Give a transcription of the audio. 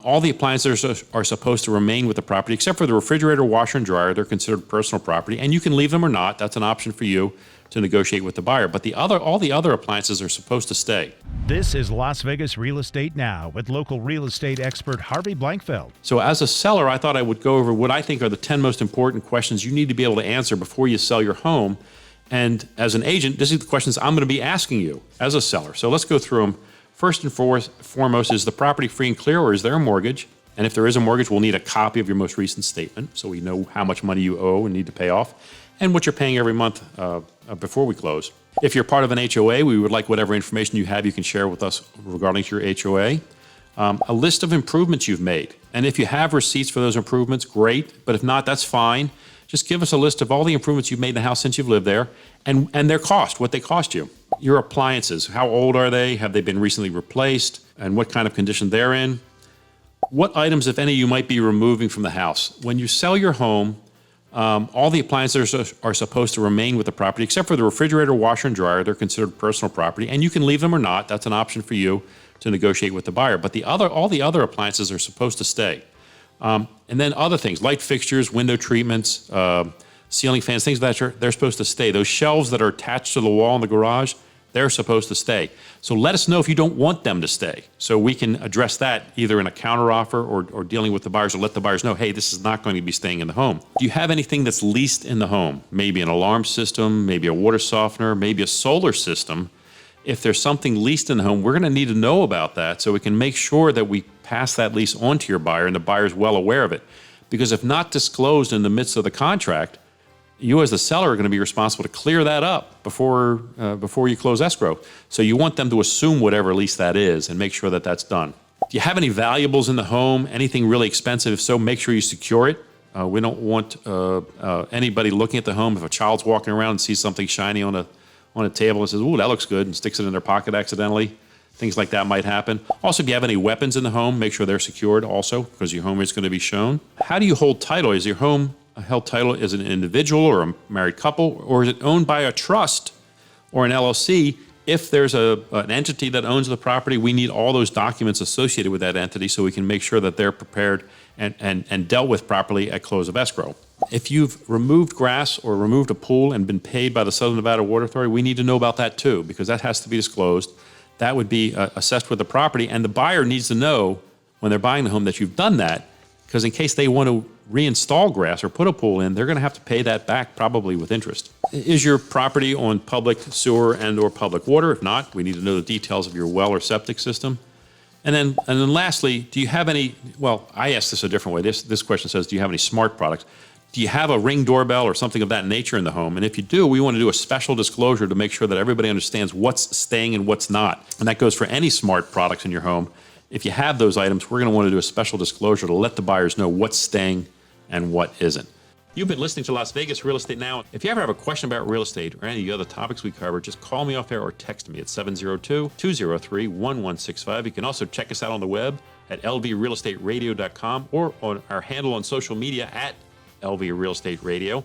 All the appliances are supposed to remain with the property, except for the refrigerator, washer, and dryer. They're considered personal property, and you can leave them or not. That's an option for you to negotiate with the buyer. But all the other appliances are supposed to stay. This is Las Vegas Real Estate Now with local real estate expert Harvey Blankfeld. So as a seller, I thought I would go over what I think are the 10 most important questions you need to be able to answer before you sell your home. And as an agent, this is the questions I'm going to be asking you as a seller. So let's go through them. First and foremost, is the property free and clear, or is there a mortgage? And if there is a mortgage, we'll need a copy of your most recent statement so we know how much money you owe and need to pay off, and what you're paying every month before we close. If you're part of an HOA, we would like whatever information you have you can share with us regarding your HOA. A list of improvements you've made. And if you have receipts for those improvements, great. But if not, that's fine. Just give us a list of all the improvements you've made in the house since you've lived there and their cost, what they cost you. Your appliances, how old are they? Have they been recently replaced? And what kind of condition they're in? What items, if any, you might be removing from the house. When you sell your home, all the appliances are supposed to remain with the property, except for the refrigerator, washer, and dryer. They're considered personal property, and you can leave them or not. That's an option for you to negotiate with the buyer. But all the other appliances are supposed to stay. And then other things, light fixtures, window treatments, ceiling fans, things of that, they're supposed to stay. Those shelves that are attached to the wall in the garage, they're supposed to stay. So let us know if you don't want them to stay, so we can address that either in a counteroffer or dealing with the buyers, or let the buyers know, hey, this is not going to be staying in the home. Do you have anything that's leased in the home? Maybe an alarm system, maybe a water softener, maybe a solar system. If there's something leased in the home, we're going to need to know about that so we can make sure that we pass that lease on to your buyer and the buyer's well aware of it. Because if not disclosed in the midst of the contract, you as the seller are going to be responsible to clear that up before you close escrow. So you want them to assume whatever lease that is and make sure that that's done. Do you have any valuables in the home, anything really expensive? If so, make sure you secure it. We don't want anybody looking at the home. If a child's walking around and sees something shiny on a table and says, ooh, that looks good, and sticks it in their pocket accidentally, things like that might happen. Also, if you have any weapons in the home, make sure they're secured also, because your home is going to be shown. How do you hold title? Is your home held title as an individual or a married couple, or is it owned by a trust or an LLC? If there's an entity that owns the property, we need all those documents associated with that entity so we can make sure that they're prepared and dealt with properly at close of escrow. If you've removed grass or removed a pool and been paid by the Southern Nevada Water Authority, we need to know about that too, because that has to be disclosed. That would be assessed with the property, and the buyer needs to know when they're buying the home that you've done that, because in case they want to reinstall grass or put a pool in, they're going to have to pay that back, probably with interest. Is your property on public sewer and or public water? If not, we need to know the details of your well or septic system. And then lastly, do you have any, well, I asked this a different way. This question says, do you have any smart products? Do you have a Ring doorbell or something of that nature in the home? And if you do, we want to do a special disclosure to make sure that everybody understands what's staying and what's not. And that goes for any smart products in your home. If you have those items, we're going to want to do a special disclosure to let the buyers know what's staying and what isn't. You've been listening to Las Vegas Real Estate Now. If you ever have a question about real estate or any other topics we cover, just call me off air or text me at 702-203-1165. You can also check us out on the web at lvrealestateradio.com or on our handle on social media at LV Real Estate Radio.